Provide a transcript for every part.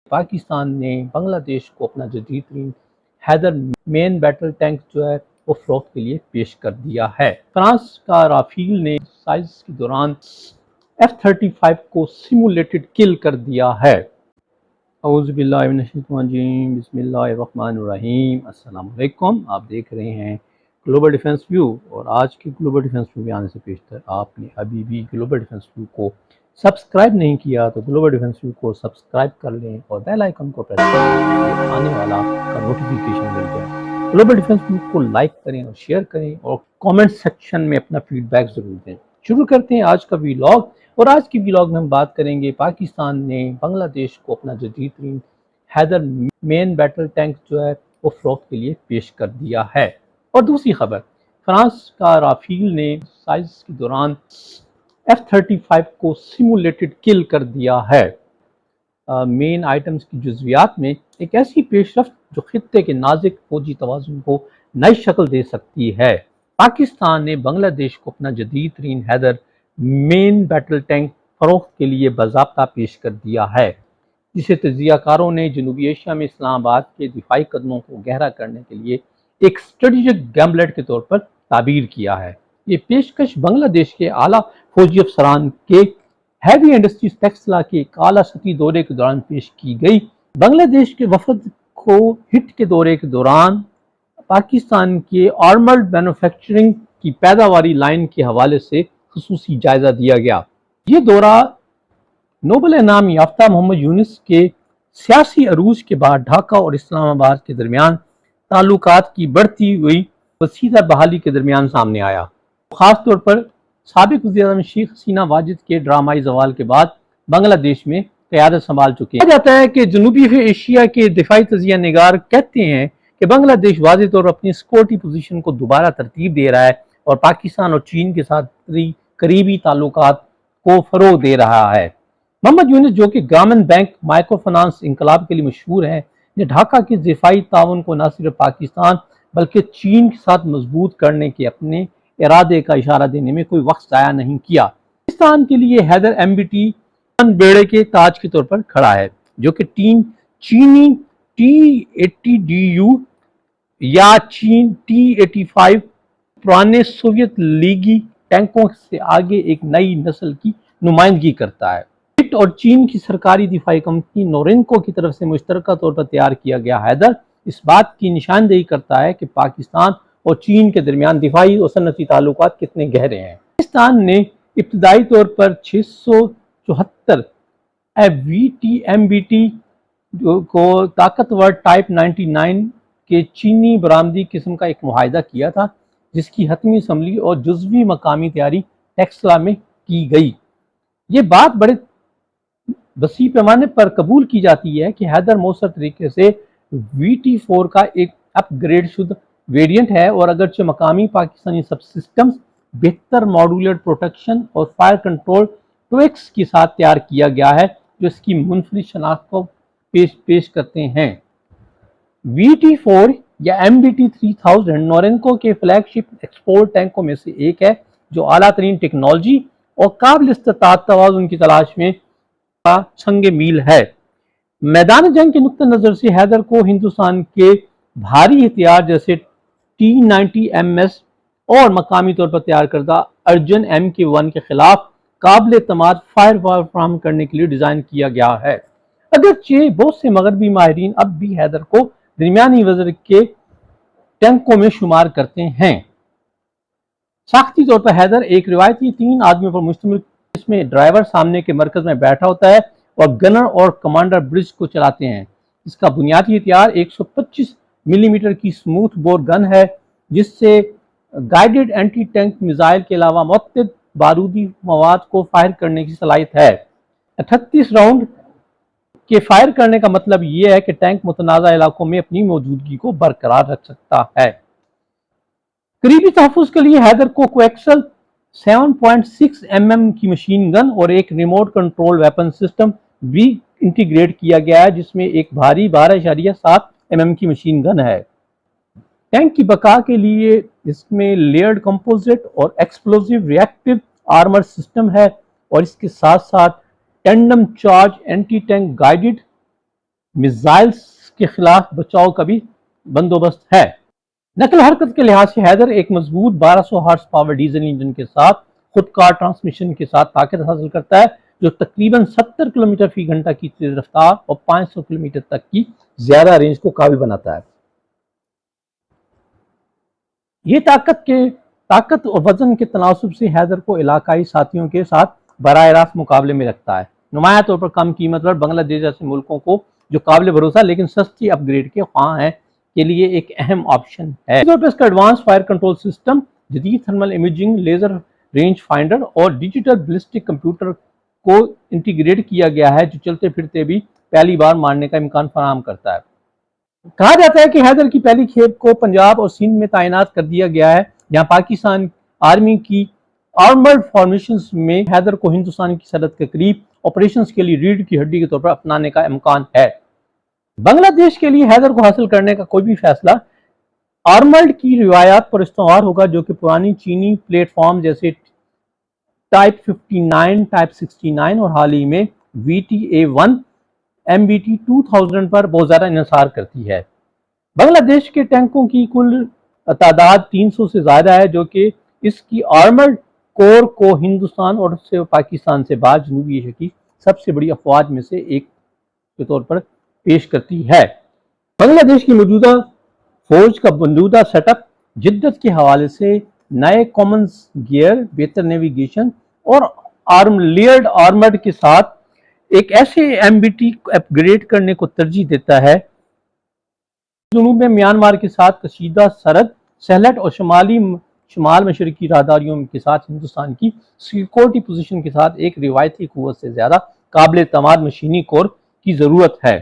پاکستان نے بنگلہ دیش کو اپنا جدید ترین حیدر مین بیٹل ٹینک جو ہے وہ فروخت کے لیے پیش کر دیا ہے۔ فرانس کا رافیل نے ایکسرسائز کے دوران F-35 کو سیمولیٹڈ کل کر دیا ہے۔ اعوذ باللہ من الشیطان الرجیم، بسم اللہ الرحمن الرحیم۔ السلام علیکم، آپ دیکھ رہے ہیں گلوبل ڈیفنس ویو، اور آج کی گلوبل ڈیفنس ویو میں آنے سے پیشتر آپ نے ابھی بھی گلوبل ڈیفنس ویو کو سبسکرائب نہیں کیا تو گلوبل ڈیفنس ویو کو سبسکرائب کر لیں اور بیل آئیکن کو پریس کریں، آنے والا کا نوٹیفیکیشن مل جائے۔ گلوبل ڈیفنس ویو کو لائک کریں اور شیئر کریں اور کامنٹ سیکشن میں اپنا فیڈ بیک ضرور دیں۔ شروع کرتے ہیں آج کا ویلاگ، اور آج کی ویلاگ میں ہم بات کریں گے پاکستان نے بنگلہ دیش کو اپنا جدید ترین حیدر مین بیٹل ٹینک جو ہے وہ فروخت کے لیے پیش کر دیا ہے۔ اور دوسری خبر، فرانس کا رافیل نے ایکسرسائز کے دوران F-35 کو سیمولیٹڈ کل کر دیا ہے۔ مین آئٹمز کی جزویات میں ایک ایسی پیش رفت جو خطے کے نازک فوجی توازن کو نئی شکل دے سکتی ہے۔ پاکستان نے بنگلہ دیش کو اپنا جدید ترین حیدر مین بیٹل ٹینک فروخت کے لیے باضابطہ پیش کر دیا ہے، جسے تجزیہ کاروں نے جنوبی ایشیا میں اسلام آباد کے دفاعی قدموں کو گہرا کرنے کے لیے ایک اسٹریٹجک گیمبلٹ کے طور پر تعبیر کیا ہے۔ یہ پیشکش بنگلہ دیش کے اعلیٰ فوجی افسران کے ہیوی انڈسٹریز ٹیکسلا کے ایک اعلیٰ سطحی دورے کے دوران پیش کی گئی۔ بنگلہ دیش کے وفد کو ہٹ کے دورے کے دوران پاکستان کے آرمرڈ مینوفیکچرنگ کی پیداواری لائن کے حوالے سے خصوصی جائزہ دیا گیا۔ یہ دورہ نوبل انعام یافتہ محمد یونس کے سیاسی عروج کے بعد ڈھاکہ اور اسلام آباد کے درمیان تعلقات کی بڑھتی ہوئی وسیع بحالی کے درمیان سامنے آیا، خاص طور پر سابق وزیر اعظم شیخ حسینہ واجد کے ڈرامائی زوال کے بعد بنگلہ دیش میں قیادت سنبھال چکے ہیں۔ کہا جاتا ہے کہ جنوبی ایشیا کے دفاعی تجزیہ نگار کہتے ہیں کہ بنگلہ دیش واضح طور پر اپنی سیکورٹی پوزیشن کو دوبارہ ترتیب دے رہا ہے اور پاکستان اور چین کے ساتھ قریبی تعلقات کو فروغ دے رہا ہے۔ محمد یونس، جو کہ گرامین بینک مائیکرو فنانس انقلاب کے لیے مشہور ہیں، نے ڈھاکہ کے دفاعی تعاون کو نہ صرف پاکستان بلکہ چین کے ساتھ مضبوط کرنے کے اپنے ارادے کا اشارہ دینے میں کوئی وقت ضائع نہیں کیا۔ پاکستان کے لیے حیدر MBT بیڑے کے تاج کے طور پر کھڑا ہے، جو کہ چینی T-80DU یا T-85 پرانے سوویت لیگی ٹینکوں سے آگے ایک نئی نسل کی نمائندگی کرتا ہے۔ اور چین کی سرکاری دفاعی کمپنی نورینکو کی طرف سے مشترکہ طور پر تیار کیا گیا حیدر اس بات کی نشاندہی کرتا ہے کہ پاکستان اور چین کے درمیان دفاعی اور صنعتی تعلقات کتنے گہرے ہیں۔ پاکستان نے ابتدائی طور پر 674 VTMBT کو طاقتور ٹائپ 99 کے چینی برآمدی قسم کا ایک معاہدہ کیا تھا، جس کی حتمی اسمبلی اور جزوی مقامی تیاری ٹیکسلا میں کی گئی۔ یہ بات بڑے وسیع پیمانے پر قبول کی جاتی ہے کہ حیدر مؤثر طریقے سے VT4 کا ایک اپ گریڈ شدہ ویریئنٹ ہے، اور اگرچہ مقامی پاکستانی سب سسٹمز بہتر ماڈیولر پروٹیکشن اور فائر کنٹرول ٹویکس کے ساتھ تیار کیا گیا ہے جو اس کی منفرد شناخت کو پیش کرتے ہیں۔ VT4 یا MBT 3000 نورینکو کے فلیگ شپ ایکسپورٹ ٹینکوں میں سے ایک ہے، جو اعلیٰ ترین ٹیکنالوجی اور قابل استطاعت توازن کی تلاش میں سنگ میل ہے۔ میدان جنگ کے نقطہ نظر سے حیدر کو ہندوستان کے بھاری ہتھیار جیسے T-90 MS اور مقامی طور پر تیار کردہ ارجن MK1 کے خلاف قابل اعتماد فائر پاور فراہم کرنے کے لیے ڈیزائن کیا گیا ہے۔ اگرچہ بہت سے مغربی ماہرین اب بھی حیدر کو درمیانی وزن کے ٹینکوں میں شمار کرتے ہیں۔ ساختی طور پر حیدر ایک روایتی 3 آدمیوں پر مشتمل، جس میں ڈرائیور سامنے کے مرکز میں بیٹھا ہوتا ہے اور گنر اور کمانڈر برج کو چلاتے ہیں۔ اس کا بنیادی ہتھیار 125 ملی میٹر کی سموتھ بور گن ہے، جس سے گائیڈڈ اینٹی ٹینک میزائل کے علاوہ متعدد بارودی مواد کو فائر کرنے کی صلاحیت ہے۔ 38 راؤنڈ کے فائر کرنے کا مطلب یہ ہے کہ ٹینک متنازع علاقوں میں اپنی موجودگی کو برقرار رکھ سکتا ہے۔ قریبی تحفظ کے لیے حیدر کو کویکسل 7.6 mm کی مشین گن اور ایک ریموٹ کنٹرول ویپن سسٹم بھی انٹیگریٹ کیا گیا ہے، جس میں ایک بھاری 12.7 mm کی مشین گن ہے۔ ٹینک کی بقا کے لیے اس میں لیئرڈ کمپوزٹ اور explosive reactive armour system ہے، اور اس کے ساتھ ساتھ tandem charge anti tank guided missiles के खिलाफ बचाव का भी बंदोबस्त है। नकल हरकत के लिहाज से हैदर एक मजबूत 1200 हार्स पावर डीजल इंजन के साथ खुदकार ट्रांसमिशन के साथ ताकत हासिल करता है, जो तकरीबन 70 किलोमीटर फी घंटा की तेज रफ्तार और 500 किलोमीटर तक की ज्यादा रेंज को काबिल बनाता है। ये ताकत और वजन के तनासब से हैदर को इलाकाई साथियों के साथ बराह रास्त मुकाबले में रखता है। नुमाया तौर पर कम कीमत पर बांग्लादेश जैसे मुल्कों को जो काबिल भरोसा लेकिन सस्ती अपग्रेड के ख्वाह हैं के लिए एक अहम ऑप्शन है। इसका एडवांस फायर कंट्रोल सिस्टम, जदीद thermal imaging, laser range finder और डिजिटल बैलिस्टिक कंप्यूटर को इंटीग्रेट किया गया है, जो चलते फिरते भी पहली बार मारने का इम्कान फराहम करता है। कहा जाता है कि हैदर की पहली खेप को पंजाब और सिंध में तैनात कर दिया गया है, जहां पाकिस्तान आर्मी की आर्मर्ड फॉर्मेशंस में हैदर को हिंदुस्तान की सरहद के करीब ऑपरेशंस के लिए रीढ़ की हड्डी के तौर पर अपनाने का इम्कान है। बांग्लादेश के लिए हैदर को हासिल करने का कोई भी फैसला आर्मर्ड की रिवायात पर इस्तवार होगा, जो कि पुरानी चीनी प्लेटफॉर्म जैसे टाइप 59, टाइप 69 और हाल ही में VTA-1 MBT 2000 पर बहुत ज़्यादा इंसार करती है। बांग्लादेश के टैंकों की कुल तादाद 300 से ज़्यादा है, जो कि इसकी आर्मर्ड कोर को हिंदुस्तान और पाकिस्तान से बाद जनूबी एशिया की सबसे बड़ी अफवाज में से एक के तौर पर पेश करती है। बांग्लादेश की मौजूदा फौज का मौजूदा सेटअप जिद्दत के हवाले से नए कॉमन गियर, बेहतर नेविगेशन और लेयर्ड आर्मर्ड के साथ एक ऐसे MBT को अपग्रेड करने को तरजीह देता है। जुनूब में म्यांमार के साथ कशीदा सरहद, सहलट और शुमाल मशरकी राहदारियों के साथ हिंदुस्तान की सिक्योरिटी पोजीशन के साथ एक रिवायती कुव्वत से ज्यादा काबिल एतमाद मशीनी कोर की जरूरत है।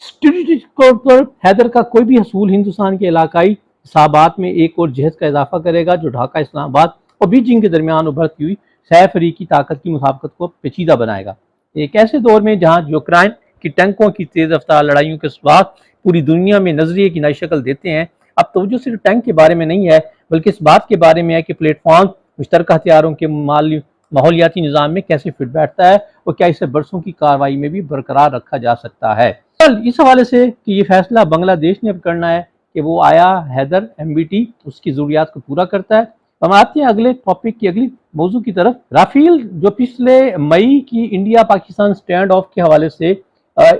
स्ट्रेटेजिक तौर पर हैदर का कोई भी हसूल हिंदुस्तान के इलाकाई हिसाबात में एक और जहद का इजाफा करेगा, जो ढाका, इस्लामाबाद और बीजिंग के दरमियान उभरती हुई सैफरी ताकत की मुसाबकत को पेचीदा बनाएगा। एक ऐसे दौर में जहां यूक्रेन की टैंकों की तेज रफ्तार लड़ाइयों के बाद पूरी दुनिया में नजरिए की नई शक्ल देते हैं, अब तवज्जो सिर्फ टैंक के बारे में नहीं है, बल्कि इस बात के बारे में है कि प्लेटफॉर्म मुश्तरका हथियारों के माहौलियाती निज़ाम में कैसे फिट बैठता है और क्या इसे बरसों की कार्रवाई में भी बरकरार रखा जा सकता है। इस हवाले से कि ये फैसला बांग्लादेश ने अब करना है कि वो आया हैदर MBT उसकी जरूरियात को पूरा करता है। हम आते हैं अगले टॉपिक की अगली मौजू की तरफ। राफेल जो पिछले मई की इंडिया पाकिस्तान स्टैंड ऑफ के हवाले से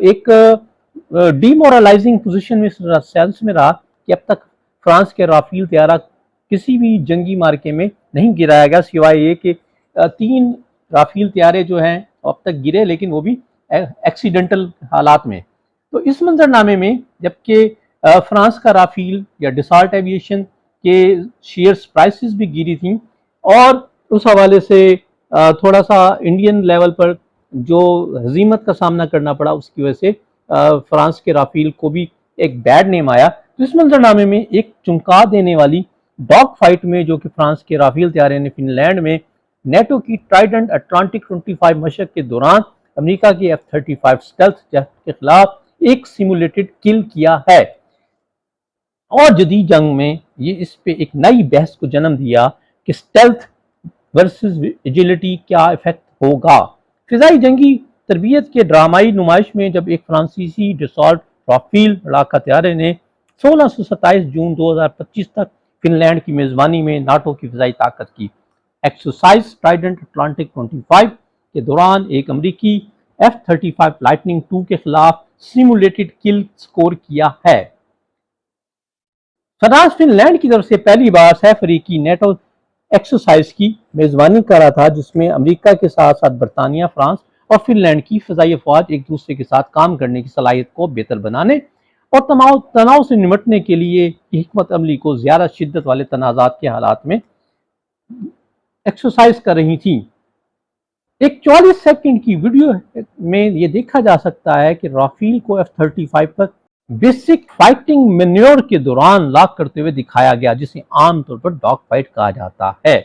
एक डीमोरलाइजिंग पोजीशन में सेल्स में रहा कि अब तक फ्रांस के राफेल तैयारा किसी भी जंगी मार्के में नहीं गिराया गया, सिवाय ये कि 3 राफेल तैयारे जो हैं अब तक गिरे, लेकिन वो भी एक्सीडेंटल हालात में। तो इस मंजरनामे में जबकि फ्रांस का राफेल या डिसॉल्ट एविएशन के शेयर्स प्राइसेस भी गिरी थी, और उस हवाले से थोड़ा सा इंडियन लेवल पर जो हजीमत का सामना करना पड़ा, उसकी वजह से फ्रांस के राफेल को भी एक बैड नेम आया। तो इस मंजरनामे में एक चमका देने वाली डॉग फाइट में जो कि फ्रांस के राफेल तैयारे ने फिनलैंड में नेटो की ट्राइडेंट अटलांटिक 25 मशक के दौरान अमेरिका की F-35 स्टेल्थ जेट के खिलाफ एक सिमुलेटेड किल किया है। और जदीद जंग में ये इस पे एक नई बहस को जन्म दिया कि स्टेल्थ वर्सेस एजिलिटी क्या इफेक्ट होगा। फिजाई जंगी तरबियत के ड्रामाई नुमाइश में जब एक फ्रांसीसी डिसॉल्ट राफेल लड़ाका तैयारे ने 16 से 27 जून 2025 तक फिनलैंड की मेजबानी में नाटो की फिजाई ताकत की एक्सरसाइज ट्राइडेंट अटलांटिक 25 के दौरान एक अमरीकी F-35 लाइटनिंग II के खिलाफ सिमुलेटेड किल स्कोर किया है। फ्रांस फिनलैंड की तरफ से पहली बार सैफरी की नेटो एक्सरसाइज की मेजबानी कर रहा था, जिसमें अमेरिका के साथ साथ बरतानिया, फ्रांस और फिनलैंड की फिजाई अफवाज एक दूसरे के साथ काम करने की सलाहियत को बेहतर बनाने और तनाव से निपटने के लिए हिकमत अमली को ज्यादा शिद्दत वाले तनाजात के हालात में एक्सरसाइज कर रही थी। एक 44 सेकंड की वीडियो में यह देखा जा सकता है कि राफेल को F-35 पर बेसिक फाइटिंग मैन्योर के दौरान लॉक करते हुए दिखाया गया, जिसे आमतौर पर डॉग फाइट कहा जाता है।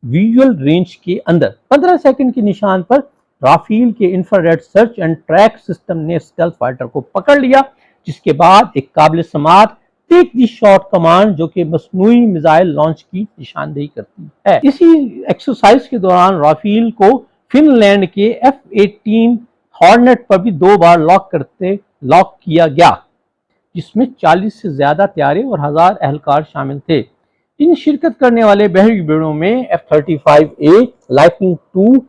विजुअल रेंज के अंदर 15 सेकंड के निशान पर राफेल के infrared search and track system ने स्टेल्थ फाइटर को पकड़ लिया, जिसके बाद एक काबिल समात टेक दी शॉट कमांड जो कि मसनूई मिसाइल लॉन्च की निशानदेही करती है। इसी एक्सरसाइज के दौरान राफेल को फिनलैंड के F-18 हॉर्नेट पर भी 2 बार लॉक किया गया, जिसमें 40 से ज्यादा तैयारे और 1000 अहलकार शामिल थे। इन शिरकत करने वाले बहरी बेड़ों में F-35A, lightning 2,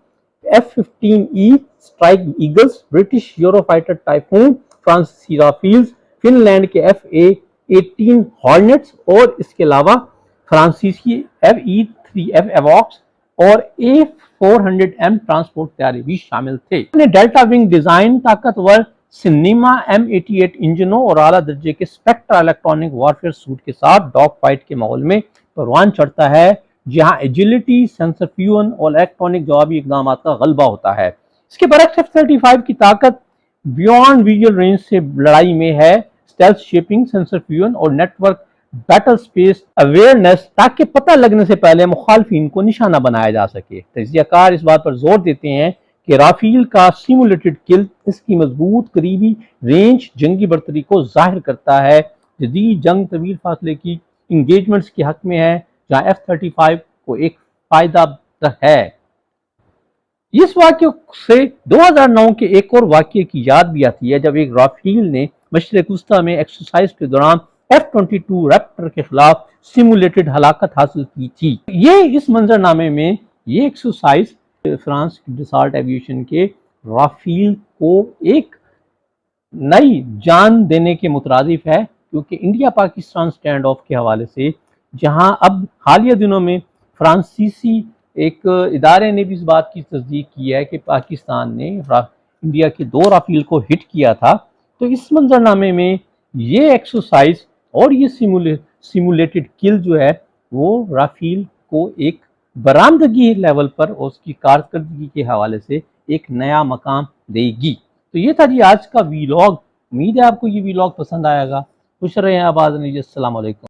F-15E strike eagles, British Eurofighter typhoon, फ्रांसीसी राफेल्स, फिनलैंड के F-A-18 हॉर्नेट्स और इसके अलावा फ्रांसीसी F-E-3F एवॉक्स और A-400M ट्रांसपोर्ट तैयारे भी शामिल थे। डेल्टा विंग डिजाइन ताकतवर सिनेमा M88 इंजनों और आला दर्जे के स्पेक्ट्रा इलेक्ट्रॉनिक वॉरफेयर सूट के साथ डॉग फाइट के माहौल में परवान चढ़ता है, जहां एजिलिटी, सेंसर फ्यूजन और इलेक्ट्रॉनिक जवाबी इकदाम का गलबा होता है। इसके बरक्स F-35 की ताकत बियॉन्ड विजुअल रेंज से लड़ाई में है, स्टेल्थ शेपिंग, सेंसर फ्यूजन और नेटवर्क बैटल स्पेस अवेयरनेस, ताकि पता लगने से पहले मुखालफिन को निशाना बनाया जा सके। तजियाकार इस बात पर जोर देते हैं कि राफेल का सिमुलेटेड किल इसकी मजबूत करीबी रेंज जंगी बर्तरी को जाहिर करता है। जदीद जंग तवील फासले की इंगेजमेंट्स के हक में है, जहां F-35 को एक फायदा है। इस वाक्य से 2009 के एक और वाक्य की याद भी आती है, जब एक राफेल ने मशरिक वस्ता में एक्सरसाइज के दौरान F-22 रैप्टर के खिलाफ सिमुलेटेड हलाकत हासिल की थी। ये इस मंजरनामे में ये एक्सरसाइज फ्रांस की डसाल्ट एविएशन के राफेल को एक नई जान देने के मुतरादिफ है, क्योंकि इंडिया पाकिस्तान स्टैंड ऑफ के हवाले से, जहां अब हालिया दिनों में फ्रांसीसी एक इदारे ने भी इस बात की तस्दीक की है कि पाकिस्तान ने इंडिया के 2 राफेल को हिट किया था। तो इस मंजरनामे में ये एक्सरसाइज और ये सिमुलेटेड किल जो है वो राफेल को एक बरामदगी लेवल पर और उसकी कारकर्दगी के हवाले से एक नया मकाम देगी। तो ये था जी आज का वीलॉग। उम्मीद है आपको ये वीलॉग पसंद आएगा। खुश रहें, आबाद रहिए। अस्सलाम वालेकुम।